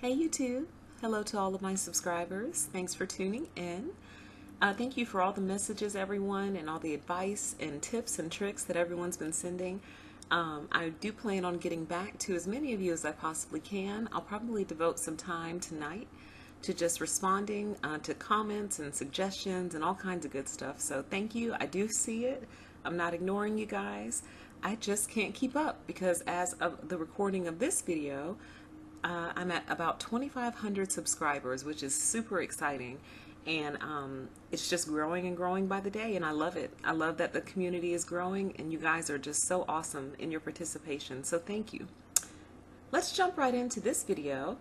Hey YouTube, hello to all of my subscribers. Thanks for tuning in. Thank you for all the messages, everyone, and all the advice and tips and tricks that everyone's been sending. I do plan on getting back to as many of you as I possibly can. I'll probably devote some time tonight to just responding to comments and suggestions and all kinds of good stuff. So thank you. I do see it. I'm not ignoring you guys. I just can't keep up because as of the recording of this video, I'm at about 2,500 subscribers, which is super exciting. And it's just growing and growing by the day, and I love it. I love that the community is growing, and you guys are just so awesome in your participation. So thank you. Let's jump right into this video.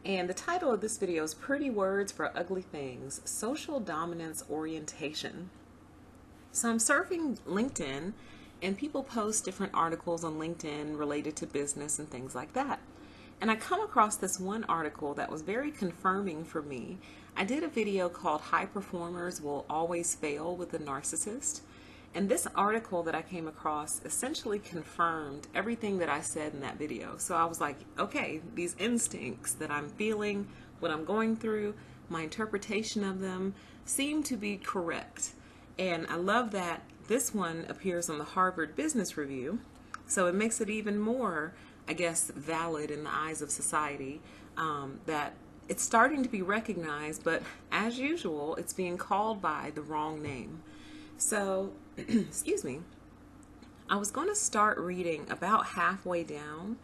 And the title of this video is Pretty Words for Ugly Things, Social Dominance Orientation. So I'm surfing LinkedIn, and people post different articles on LinkedIn related to business and things like that. And I come across this one article that was very confirming for me. I did a video called High Performers Will Always Fail with a Narcissist. And this article that I came across essentially confirmed everything that I said in that video. So I was like, okay, these instincts that I'm feeling, what I'm going through, my interpretation of them seem to be correct. And I love that this one appears on the Harvard Business Review. So it makes it even more, I guess, valid in the eyes of society, that it's starting to be recognized, but as usual, it's being called by the wrong name. So, excuse me, I was going to start reading about halfway down,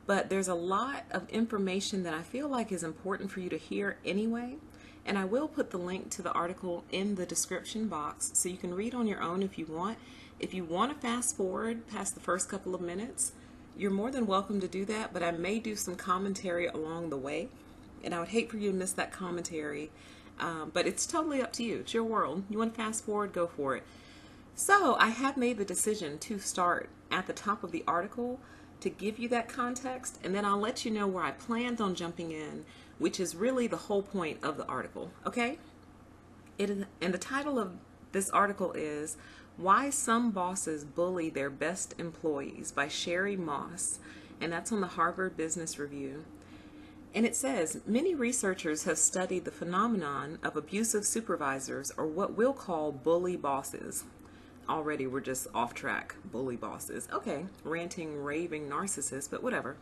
but there's a lot of information that I feel like is important for you to hear anyway, and I will put the link to the article in the description box so you can read on your own if you want. If you want to fast forward past the first couple of minutes, you're more than welcome to do that, but I may do some commentary along the way, and I would hate for you to miss that commentary, but it's totally up to you. It's your world. You want to fast forward, go for it. So I have made the decision to start at the top of the article to give you that context, and then I'll let you know where I planned on jumping in, which is really the whole point of the article, okay? And the title of this article is Why Some Bosses Bully Their Best Employees by Sherry Moss, and that's on the Harvard Business Review. And it says, many researchers have studied the phenomenon of abusive supervisors, or what we'll call bully bosses. Already we're just off track, bully bosses. Okay, ranting, raving narcissists, but whatever.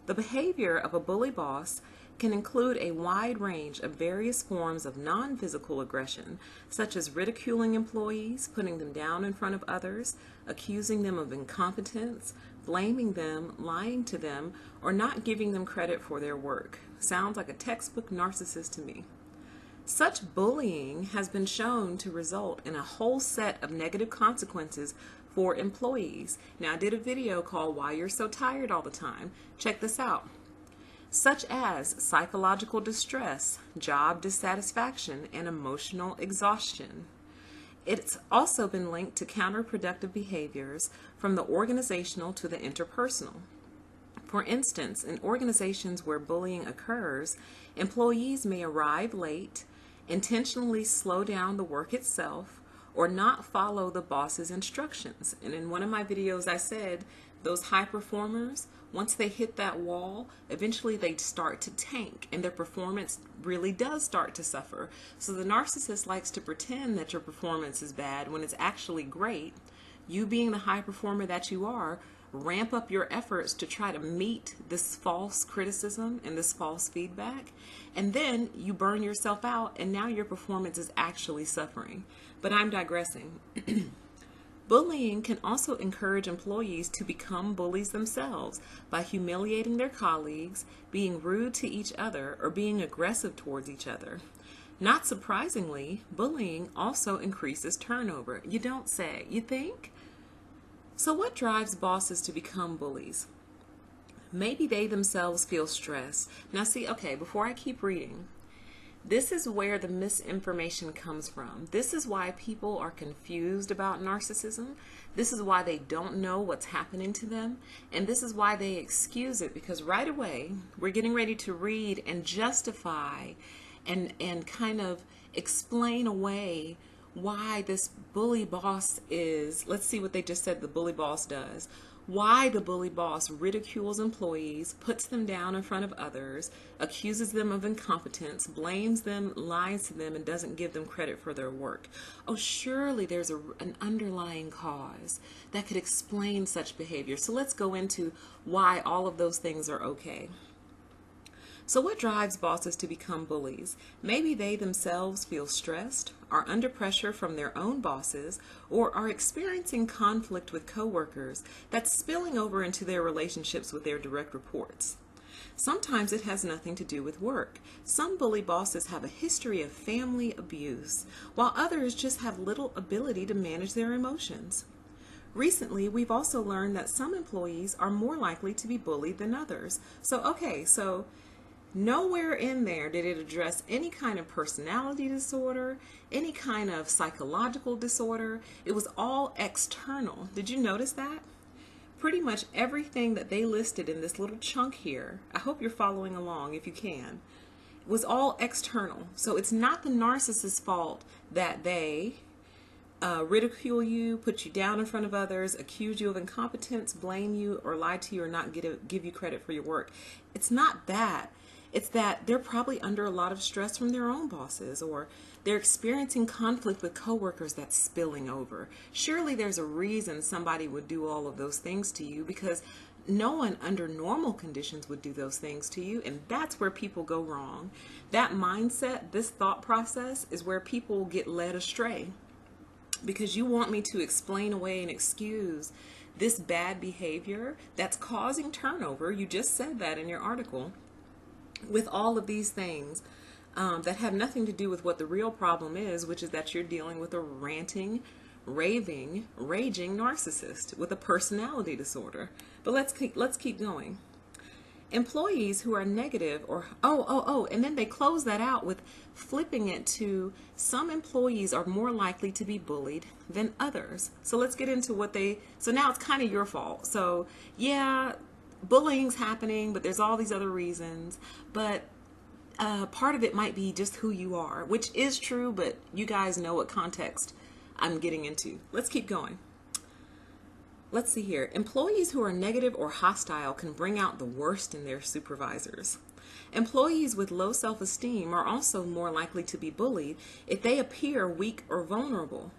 The behavior of a bully boss can include a wide range of various forms of non-physical aggression, such as ridiculing employees, putting them down in front of others, accusing them of incompetence, blaming them, lying to them, or not giving them credit for their work. Sounds like a textbook narcissist to me. Such bullying has been shown to result in a whole set of negative consequences for employees. Now, I did a video called Why You're So Tired All the Time. Check this out. Such as psychological distress, job dissatisfaction, and emotional exhaustion. It's also been linked to counterproductive behaviors from the organizational to the interpersonal. For instance, in organizations where bullying occurs, employees may arrive late, intentionally slow down the work itself, or not follow the boss's instructions. And in one of my videos I said those high performers, once they hit that wall, eventually they start to tank and their performance really does start to suffer. So the narcissist likes to pretend that your performance is bad when it's actually great. You being the high performer that you are, ramp up your efforts to try to meet this false criticism and this false feedback, and then you burn yourself out and now your performance is actually suffering. But I'm digressing. Bullying can also encourage employees to become bullies themselves by humiliating their colleagues, being rude to each other, or being aggressive towards each other. Not surprisingly, bullying also increases turnover. You don't say, you think? So what drives bosses to become bullies? Maybe they themselves feel stress. Now see, okay, before I keep reading, this is where the misinformation comes from. This is why people are confused about narcissism. This is why they don't know what's happening to them. And this is why they excuse it, because right away we're getting ready to read and justify and kind of explain away why this bully boss is, let's see what they just said the bully boss does. Why the bully boss ridicules employees, puts them down in front of others, accuses them of incompetence, blames them, lies to them, and doesn't give them credit for their work. Oh, surely there's an underlying cause that could explain such behavior. So let's go into why all of those things are okay. So what drives bosses to become bullies? Maybe they themselves feel stressed, are under pressure from their own bosses, or are experiencing conflict with coworkers that's spilling over into their relationships with their direct reports. Sometimes it has nothing to do with work. Some bully bosses have a history of family abuse, while others just have little ability to manage their emotions. Recently, we've also learned that some employees are more likely to be bullied than others. So nowhere in there did it address any kind of personality disorder, any kind of psychological disorder. It was all external. Did you notice that? Pretty much everything that they listed in this little chunk here, I hope you're following along if you can, was all external. So it's not the narcissist's fault that they ridicule you, put you down in front of others, accuse you of incompetence, blame you, or lie to you, or not give you credit for your work. It's not that. It's that they're probably under a lot of stress from their own bosses, or they're experiencing conflict with coworkers that's spilling over. Surely there's a reason somebody would do all of those things to you, because no one under normal conditions would do those things to you, and that's where people go wrong. That mindset, this thought process, is where people get led astray, because you want me to explain away and excuse this bad behavior that's causing turnover. You just said that in your article, with all of these things that have nothing to do with what the real problem is, which is that you're dealing with a ranting, raving, raging narcissist with a personality disorder. But let's keep going. Employees who are negative, or and then they close that out with flipping it to some employees are more likely to be bullied than others. So let's get into so now it's kind of your fault. So yeah, bullying's happening, but there's all these other reasons. But part of it might be just who you are, which is true, but you guys know what context I'm getting into. Let's keep going. Let's see here. Employees who are negative or hostile can bring out the worst in their supervisors. Employees with low self-esteem are also more likely to be bullied if they appear weak or vulnerable.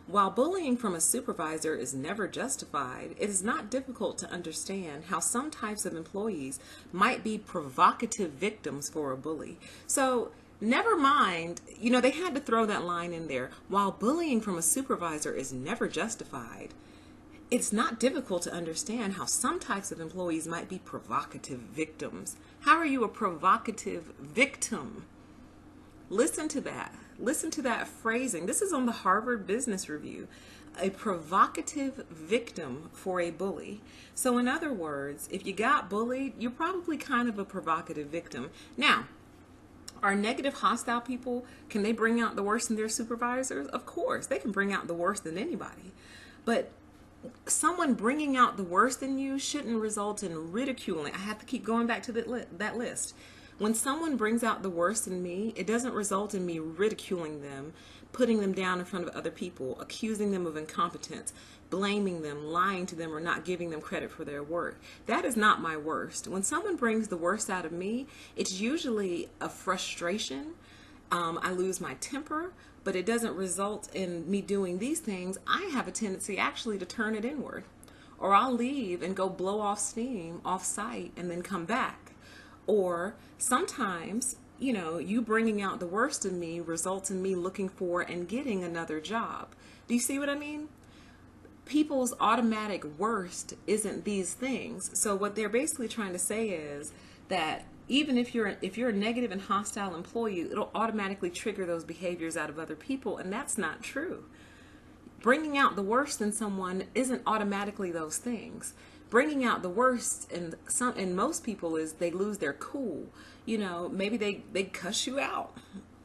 While bullying from a supervisor is never justified, it is not difficult to understand how some types of employees might be provocative victims for a bully. So never mind, they had to throw that line in there. While bullying from a supervisor is never justified, it's not difficult to understand how some types of employees might be provocative victims. How are you a provocative victim? Listen to that. Listen to that phrasing. This is on the Harvard Business Review. A provocative victim for a bully. So in other words, if you got bullied, you're probably kind of a provocative victim. Now, are negative, hostile people, can they bring out the worst in their supervisors? Of course, they can bring out the worst in anybody. But someone bringing out the worst in you shouldn't result in ridiculing. I have to keep going back to that list. When someone brings out the worst in me, it doesn't result in me ridiculing them, putting them down in front of other people, accusing them of incompetence, blaming them, lying to them, or not giving them credit for their work. That is not my worst. When someone brings the worst out of me, it's usually a frustration. I lose my temper, but it doesn't result in me doing these things. I have a tendency actually to turn it inward, or I'll leave and go blow off steam off site and then come back. Or sometimes, you bringing out the worst in me results in me looking for and getting another job. Do you see what I mean? People's automatic worst isn't these things. So what they're basically trying to say is that even if you're a negative and hostile employee, it'll automatically trigger those behaviors out of other people, and that's not true. Bringing out the worst in someone isn't automatically those things. Bringing out the worst in most people is they lose their cool. Maybe they cuss you out,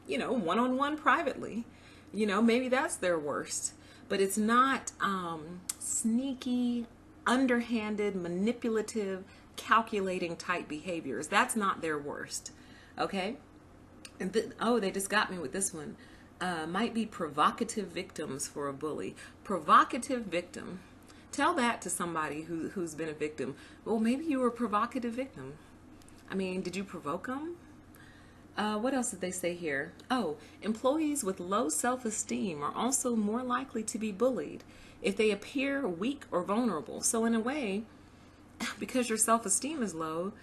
one-on-one privately. Maybe that's their worst. But it's not sneaky, underhanded, manipulative, calculating type behaviors. That's not their worst. Okay? And they just got me with this one. Might be provocative victims for a bully. Provocative victim. Tell that to somebody who's been a victim. Well, maybe you were a provocative victim. I mean, did you provoke them? What else did they say here? Oh, employees with low self-esteem are also more likely to be bullied if they appear weak or vulnerable. So in a way, because your self-esteem is low,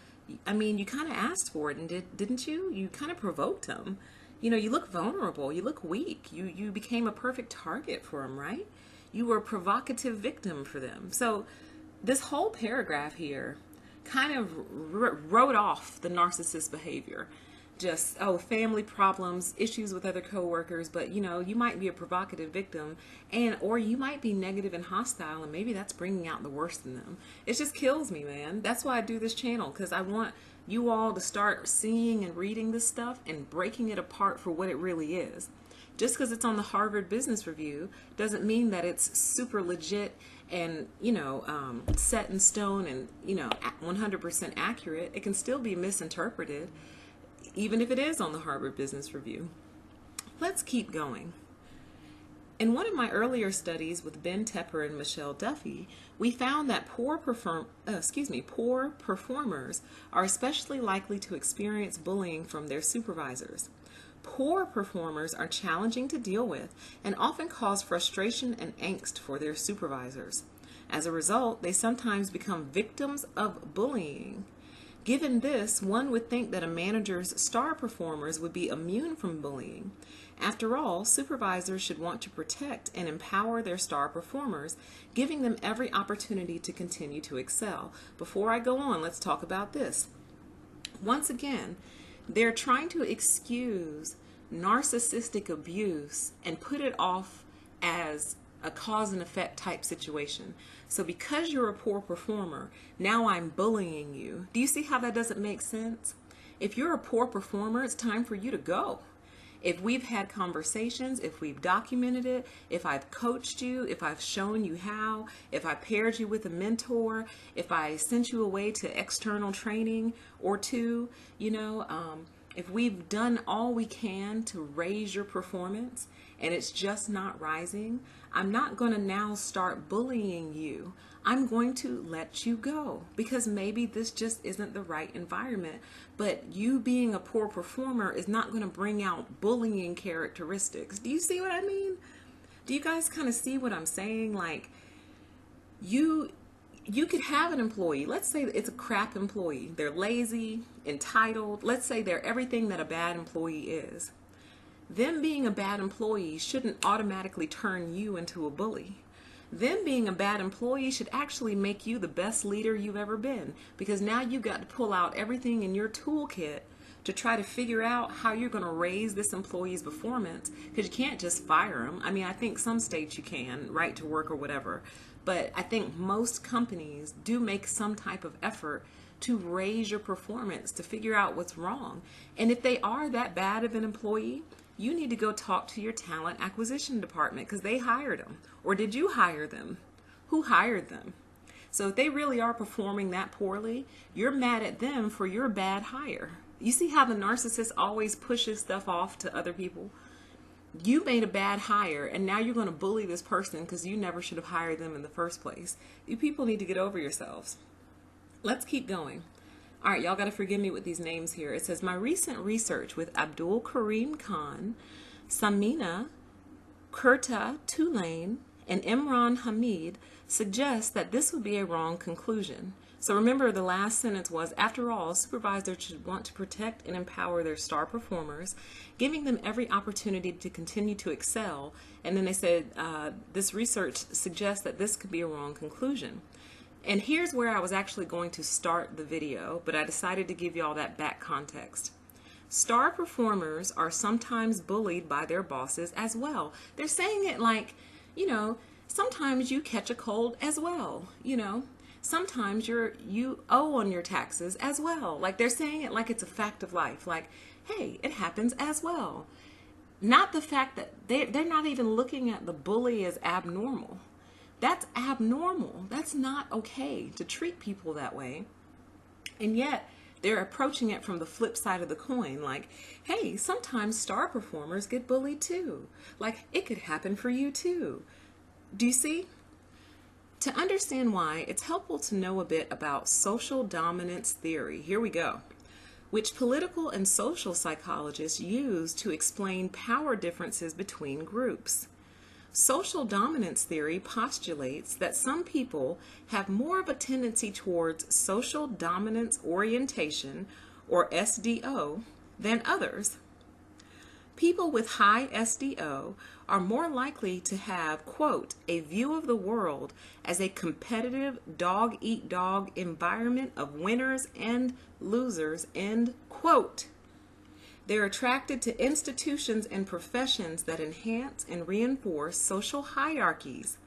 I mean, you kind of asked for it, and didn't you? You kind of provoked them. You know, you look vulnerable, you look weak. You became a perfect target for them, right? You were a provocative victim for them. So this whole paragraph here kind of wrote off the narcissist behavior. Just, oh, family problems, issues with other coworkers, but you know, you might be a provocative victim, or you might be negative and hostile, and maybe that's bringing out the worst in them. It just kills me, man. That's why I do this channel, because I want you all to start seeing and reading this stuff and breaking it apart for what it really is. Just because it's on the Harvard Business Review doesn't mean that it's super legit and, you know, set in stone and, you know, 100% accurate. It can still be misinterpreted, even if it is on the Harvard Business Review. Let's keep going. In one of my earlier studies with Ben Tepper and Michelle Duffy, we found that poor performers are especially likely to experience bullying from their supervisors. Poor performers are challenging to deal with and often cause frustration and angst for their supervisors. As a result, they sometimes become victims of bullying. Given this, one would think that a manager's star performers would be immune from bullying. After all, supervisors should want to protect and empower their star performers, giving them every opportunity to continue to excel. Before I go on, let's talk about this. Once again, they're trying to excuse narcissistic abuse and put it off as a cause and effect type situation. So because you're a poor performer, now I'm bullying you. Do you see how that doesn't make sense? If you're a poor performer, it's time for you to go. If we've had conversations, if we've documented it, if I've coached you, if I've shown you how, if I paired you with a mentor, if I sent you away to external training or two, you know, if we've done all we can to raise your performance and it's just not rising, I'm not going to now start bullying you. I'm going to let you go because maybe this just isn't the right environment. But you being a poor performer is not going to bring out bullying characteristics. Do you see what I mean? Do you guys kind of see what I'm saying? Like, you could have an employee, let's say it's a crap employee. They're lazy, entitled. Let's say they're everything that a bad employee is. Them being a bad employee shouldn't automatically turn you into a bully. Them being a bad employee should actually make you the best leader you've ever been, because now you've got to pull out everything in your toolkit to try to figure out how you're going to raise this employee's performance, because you can't just fire them. I mean, I think some states you can, right to work or whatever, but I think most companies do make some type of effort to raise your performance, to figure out what's wrong. And if they are that bad of an employee, you need to go talk to your talent acquisition department because they hired them. Or did you hire them? Who hired them? So if they really are performing that poorly, you're mad at them for your bad hire. You see how the narcissist always pushes stuff off to other people? You made a bad hire and now you're going to bully this person because you never should have hired them in the first place. You people need to get over yourselves. Let's keep going. All right, y'all got to forgive me with these names here. It says, my recent research with Abdul Karim Khan, Samina Kurta Tulane, and Imran Hamid suggests that this would be a wrong conclusion. So remember, the last sentence was, after all, supervisors should want to protect and empower their star performers, giving them every opportunity to continue to excel. And then they said, this research suggests that this could be a wrong conclusion. And here's where I was actually going to start the video, but I decided to give you all that back context. Star performers are sometimes bullied by their bosses as well. They're saying it like, you know, sometimes you catch a cold as well, you know. Sometimes you owe on your taxes as well. Like, they're saying it like it's a fact of life. Like, hey, it happens as well. Not the fact that they're not even looking at the bully as abnormal. That's abnormal. That's not okay to treat people that way. And yet they're approaching it from the flip side of the coin. Like, hey, sometimes star performers get bullied too. Like, it could happen for you too. Do you see? To understand why, it's helpful to know a bit about social dominance theory. Here we go. Which political and social psychologists use to explain power differences between groups. Social dominance theory postulates that some people have more of a tendency towards social dominance orientation, or SDO, than others. People with high SDO are more likely to have, quote, a view of the world as a competitive dog-eat-dog environment of winners and losers, end quote. They're attracted to institutions and professions that enhance and reinforce social hierarchies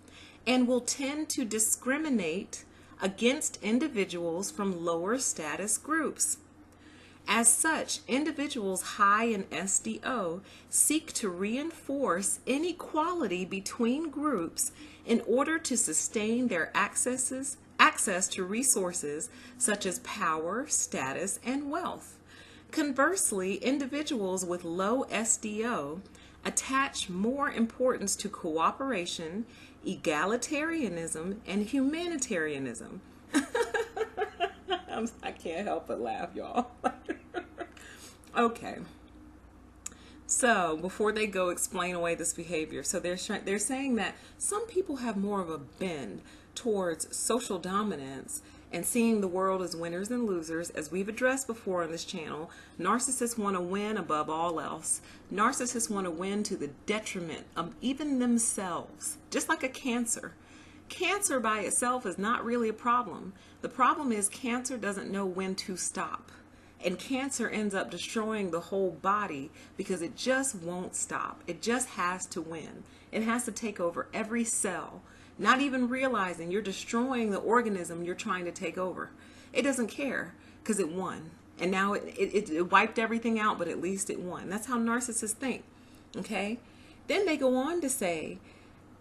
and will tend to discriminate against individuals from lower status groups. As such, individuals high in SDO seek to reinforce inequality between groups in order to sustain their access to resources such as power, status, and wealth. Conversely, individuals with low SDO attach more importance to cooperation, egalitarianism, and humanitarianism. I can't help but laugh, y'all. Okay. So before they go explain away this behavior, so they're saying that some people have more of a bend towards social dominance and seeing the world as winners and losers. As we've addressed before on this channel, narcissists want to win above all else. Narcissists want to win to the detriment of even themselves, just like a cancer. Cancer by itself is not really a problem. The problem is cancer doesn't know when to stop. And cancer ends up destroying the whole body because it just won't stop. It just has to win. It has to take over every cell, not even realizing you're destroying the organism you're trying to take over. It doesn't care because it won. And now it wiped everything out, but at least it won. That's how narcissists think. Okay? Then they go on to say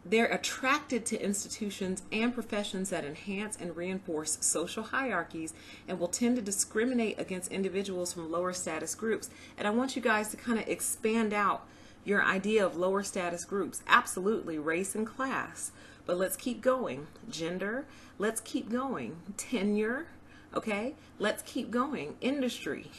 they're attracted to institutions and professions that enhance and reinforce social hierarchies and will tend to discriminate against individuals from lower status groups. And I want you guys to kind of expand out your idea of lower status groups. Absolutely, race and class. But let's keep going. Gender, let's keep going. Tenure, okay? Let's keep going. Industry.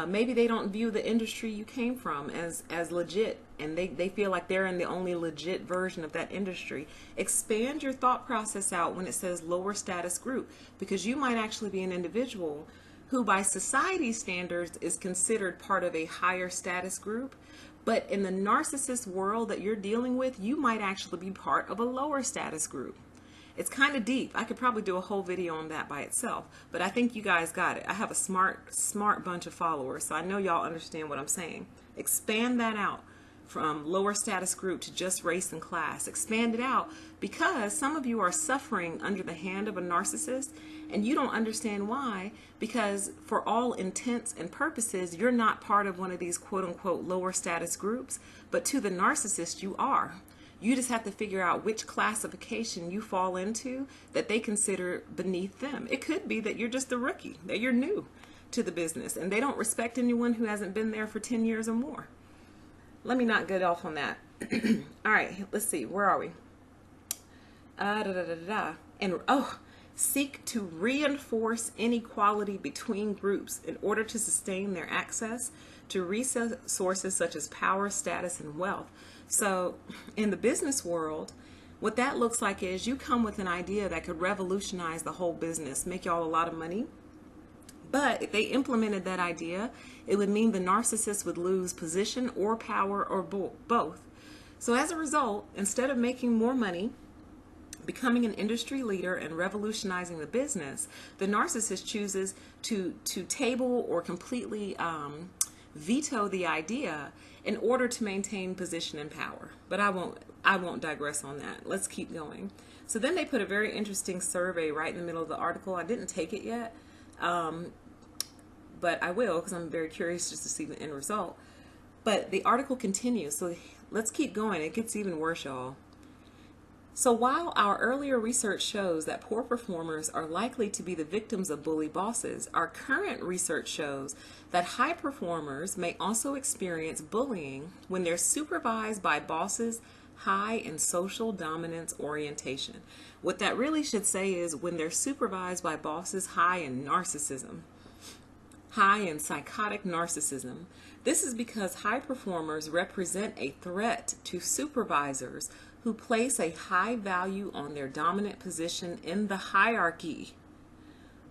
Maybe they don't view the industry you came from as legit, and they feel like they're in the only legit version of that industry. Expand your thought process out when it says lower status group, because you might actually be an individual who by society standards is considered part of a higher status group, but in the narcissist world that you're dealing with, you might actually be part of a lower status group. It's kind of deep. I could probably do a whole video on that by itself, but I think you guys got it. I have a smart bunch of followers, so I know y'all understand what I'm saying. Expand that out from lower status group to just race and class. Expand it out because some of you are suffering under the hand of a narcissist and you don't understand why, because for all intents and purposes, you're not part of one of these quote unquote lower status groups, but to the narcissist you are. You just have to figure out which classification you fall into that they consider beneath them. It could be that you're just a rookie, that you're new to the business, and they don't respect anyone who hasn't been there for 10 years or more. Let me not get off on that. All right, let's see. Where are we? Seek to reinforce inequality between groups in order to sustain their access to resources such as power, status, and wealth. So in the business world, what that looks like is you come with an idea that could revolutionize the whole business, make y'all a lot of money. But if they implemented that idea, it would mean the narcissist would lose position or power or both. So as a result, instead of making more money, becoming an industry leader and revolutionizing the business, the narcissist chooses to table or completely veto the idea in order to maintain position and power. But I won't digress on that. Let's keep going. So then they put a very interesting survey right in the middle of the article. I didn't take it yet, but I will because I'm very curious just to see the end result. But the article continues, so let's keep going. It gets even worse, y'all. So while our earlier research shows that poor performers are likely to be the victims of bully bosses, our current research shows that high performers may also experience bullying when they're supervised by bosses high in social dominance orientation. What that really should say is when they're supervised by bosses high in narcissism, high in psychotic narcissism. This is because high performers represent a threat to supervisors who place a high value on their dominant position in the hierarchy.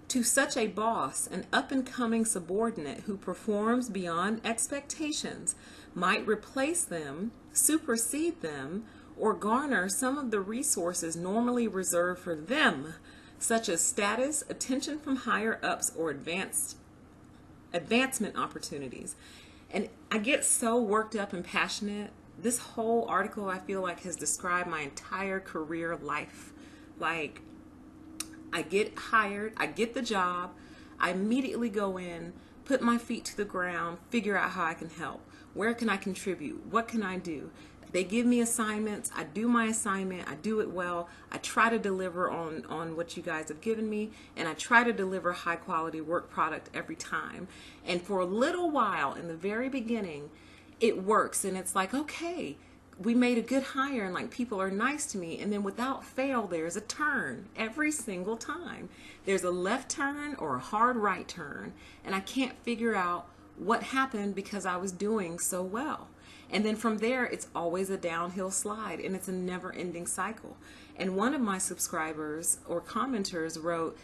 To such a boss, an up-and-coming subordinate who performs beyond expectations might replace them, supersede them, or garner some of the resources normally reserved for them, such as status, attention from higher ups, or advancement opportunities. And I get so worked up and passionate. This whole article, I feel like, has described my entire career life. Like, I get hired, I get the job, I immediately go in, put my feet to the ground, figure out how I can help. Where can I contribute? What can I do? They give me assignments, I do my assignment, I do it well, I try to deliver on what you guys have given me, and I try to deliver high quality work product every time. And for a little while in the very beginning, it works, and it's like, okay, we made a good hire, and like people are nice to me, and then without fail there's a turn every single time. There's a left turn or a hard right turn, and I can't figure out what happened because I was doing so well. And then from there, it's always a downhill slide, and it's a never-ending cycle. And one of my subscribers or commenters wrote,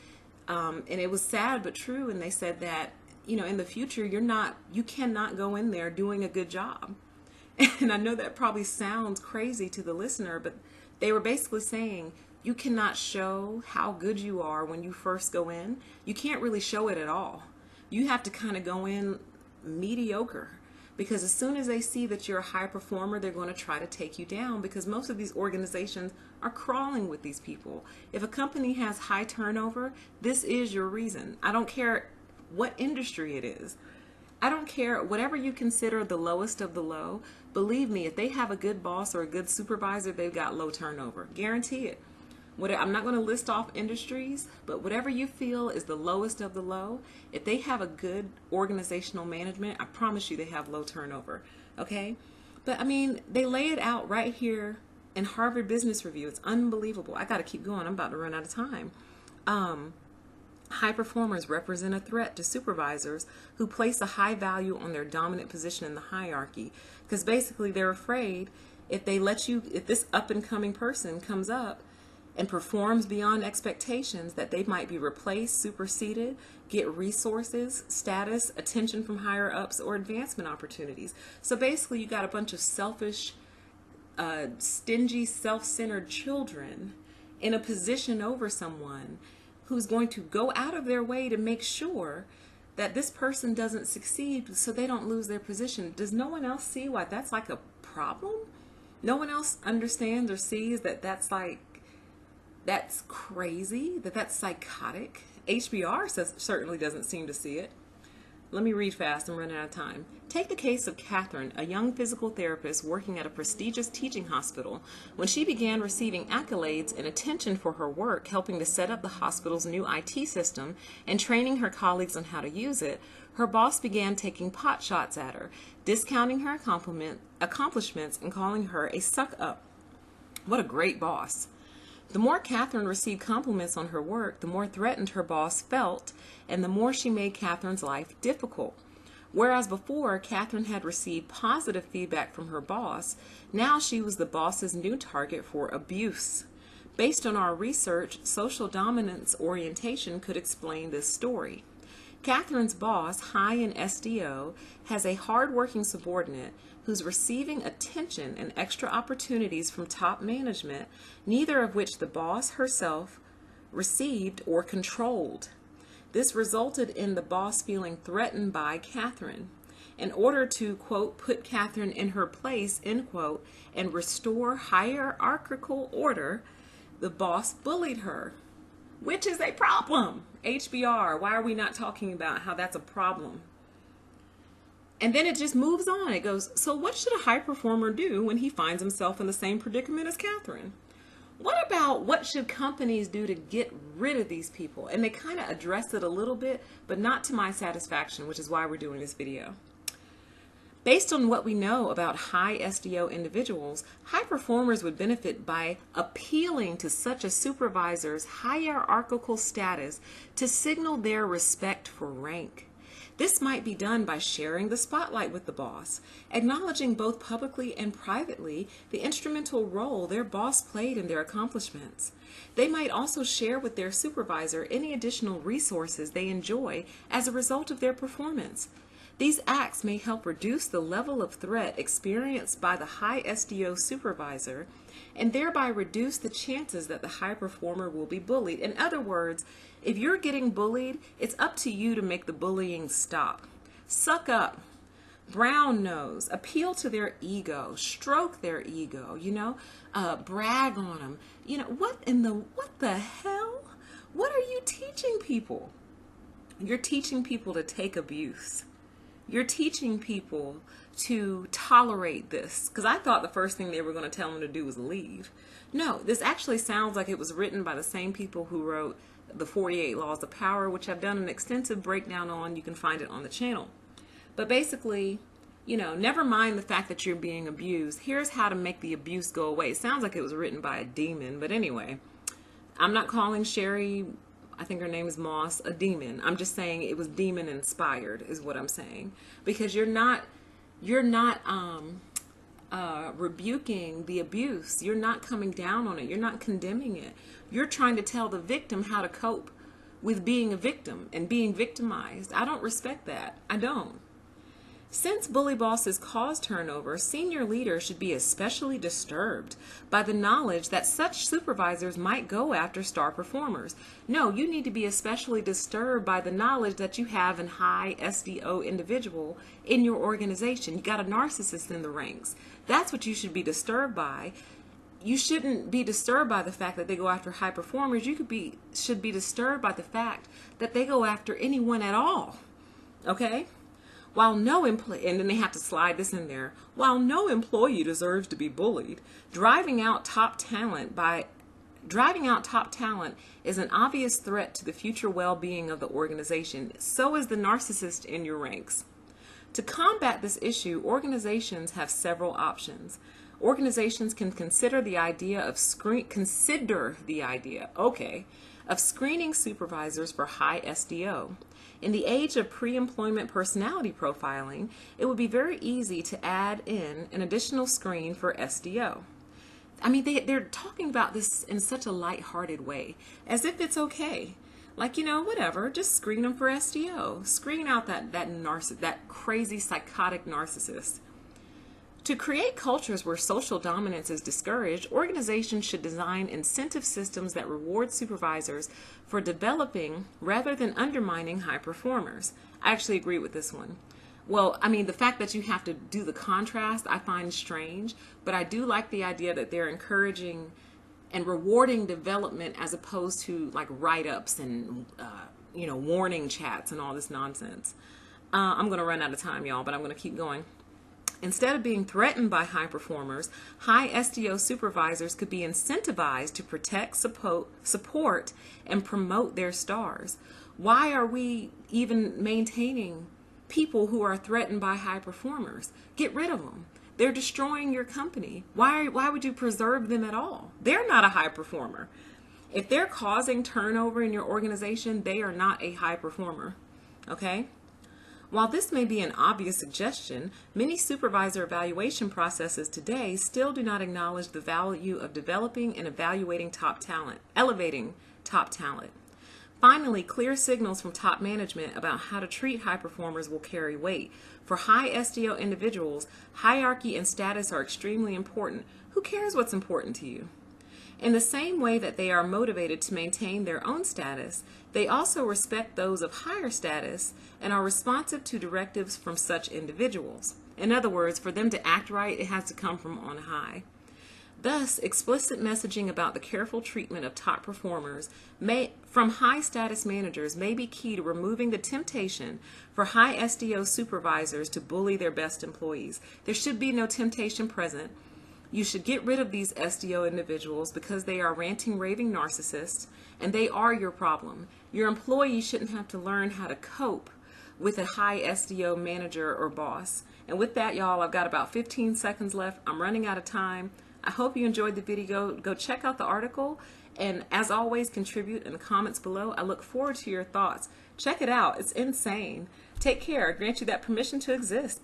and it was sad but true, and they said that, you know, in the future, you cannot go in there doing a good job. And I know that probably sounds crazy to the listener, but they were basically saying you cannot show how good you are when you first go in. You can't really show it at all. You have to kind of go in mediocre, because as soon as they see that you're a high performer, they're going to try to take you down, because most of these organizations are crawling with these people. If a company has high turnover, this is your reason. I don't care what industry it is. I don't care, whatever you consider the lowest of the low, believe me, if they have a good boss or a good supervisor, they've got low turnover. Guarantee it. I'm not going to list off industries, but whatever you feel is the lowest of the low, if they have a good organizational management, I promise you they have low turnover. Okay? But I mean, they lay it out right here in Harvard Business Review. It's unbelievable. I got to keep going. I'm about to run out of time. High performers represent a threat to supervisors who place a high value on their dominant position in the hierarchy, because basically they're afraid if this up-and-coming person comes up and performs beyond expectations, that they might be replaced, superseded, get resources, status, attention from higher ups, or advancement opportunities. So basically you got a bunch of selfish, stingy, self-centered children in a position over someone who's going to go out of their way to make sure that this person doesn't succeed so they don't lose their position. Does no one else see why that's like a problem? No one else understands or sees that that's crazy, that's psychotic. HBR certainly doesn't seem to see it. Let me read fast, I'm running out of time. Take the case of Catherine, a young physical therapist working at a prestigious teaching hospital. When she began receiving accolades and attention for her work, helping to set up the hospital's new IT system and training her colleagues on how to use it, her boss began taking pot shots at her, discounting her accomplishments and calling her a suck-up. What a great boss. The more Catherine received compliments on her work, the more threatened her boss felt, and the more she made Catherine's life difficult. Whereas before, Catherine had received positive feedback from her boss, now she was the boss's new target for abuse. Based on our research, social dominance orientation could explain this story. Catherine's boss, high in SDO, has a hard-working subordinate who's receiving attention and extra opportunities from top management, neither of which the boss herself received or controlled. This resulted in the boss feeling threatened by Catherine. In order to, quote, put Catherine in her place, end quote, and restore hierarchical order, the boss bullied her, which is a problem. HBR, why are we not talking about how that's a problem? And then it just moves on. It goes, so what should a high performer do when he finds himself in the same predicament as Catherine? What about what should companies do to get rid of these people? And they kind of address it a little bit, but not to my satisfaction, which is why we're doing this video. Based on what we know about high SDO individuals, high performers would benefit by appealing to such a supervisor's hierarchical status to signal their respect for rank. This might be done by sharing the spotlight with the boss, acknowledging both publicly and privately the instrumental role their boss played in their accomplishments. They might also share with their supervisor any additional resources they enjoy as a result of their performance. These acts may help reduce the level of threat experienced by the high SDO supervisor and thereby reduce the chances that the high performer will be bullied. In other words, if you're getting bullied, it's up to you to make the bullying stop. Suck up, brown nose, appeal to their ego, stroke their ego, brag on them. What the hell? What are you teaching people? You're teaching people to take abuse. You're teaching people to tolerate this, because I thought the first thing they were going to tell them to do was leave. No, this actually sounds like it was written by the same people who wrote the 48 Laws of Power, which I've done an extensive breakdown on. You can find it on the channel. But basically, never mind the fact that you're being abused. Here's how to make the abuse go away. It sounds like it was written by a demon, but anyway, I'm not calling Sherry, I think her name is Moss, a demon. I'm just saying it was demon inspired is what I'm saying, because you're not rebuking the abuse. You're not coming down on it. You're not condemning it. You're trying to tell the victim how to cope with being a victim and being victimized. I don't respect that. I don't. Since bully bosses cause turnover, senior leaders should be especially disturbed by the knowledge that such supervisors might go after star performers. No, you need to be especially disturbed by the knowledge that you have a high SDO individual in your organization. You got a narcissist in the ranks. That's what you should be disturbed by. You shouldn't be disturbed by the fact that they go after high performers. You should be disturbed by the fact that they go after anyone at all. Okay? While no employee, and then they have to slide this in there, while no employee deserves to be bullied, driving out top talent is an obvious threat to the future well-being of the organization. So is the narcissist in your ranks. To combat this issue, organizations have several options. Organizations can consider the idea of screening supervisors for high SDO. In the age of pre-employment personality profiling, it would be very easy to add in an additional screen for SDO. I mean, they're talking about this in such a lighthearted way, as if it's okay. Like, whatever, just screen them for SDO. Screen out that crazy psychotic narcissist. To create cultures where social dominance is discouraged, organizations should design incentive systems that reward supervisors for developing rather than undermining high performers. I actually agree with this one. Well, I mean, the fact that you have to do the contrast, I find strange, but I do like the idea that they're encouraging and rewarding development as opposed to like write-ups and, warning chats and all this nonsense. I'm going to run out of time, y'all, but I'm going to keep going. Instead of being threatened by high performers, high SDO supervisors could be incentivized to protect, support, and promote their stars. Why are we even maintaining people who are threatened by high performers? Get rid of them. They're destroying your company. Why would you preserve them at all? They're not a high performer. If they're causing turnover in your organization, they are not a high performer. Okay? While this may be an obvious suggestion, many supervisor evaluation processes today still do not acknowledge the value of developing and elevating top talent. Finally, clear signals from top management about how to treat high performers will carry weight. For high SDO individuals, hierarchy and status are extremely important. Who cares what's important to you? In the same way that they are motivated to maintain their own status, they also respect those of higher status and are responsive to directives from such individuals. In other words, for them to act right, it has to come from on high. Thus, explicit messaging about the careful treatment of top performers from high status managers may be key to removing the temptation for high SDO supervisors to bully their best employees. There should be no temptation present. You should get rid of these SDO individuals because they are ranting, raving narcissists, and they are your problem. Your employees shouldn't have to learn how to cope with a high SDO manager or boss. And with that, y'all, I've got about 15 seconds left. I'm running out of time. I hope you enjoyed the video. Go check out the article. And as always, contribute in the comments below. I look forward to your thoughts. Check it out. It's insane. Take care. I grant you that permission to exist. Bye.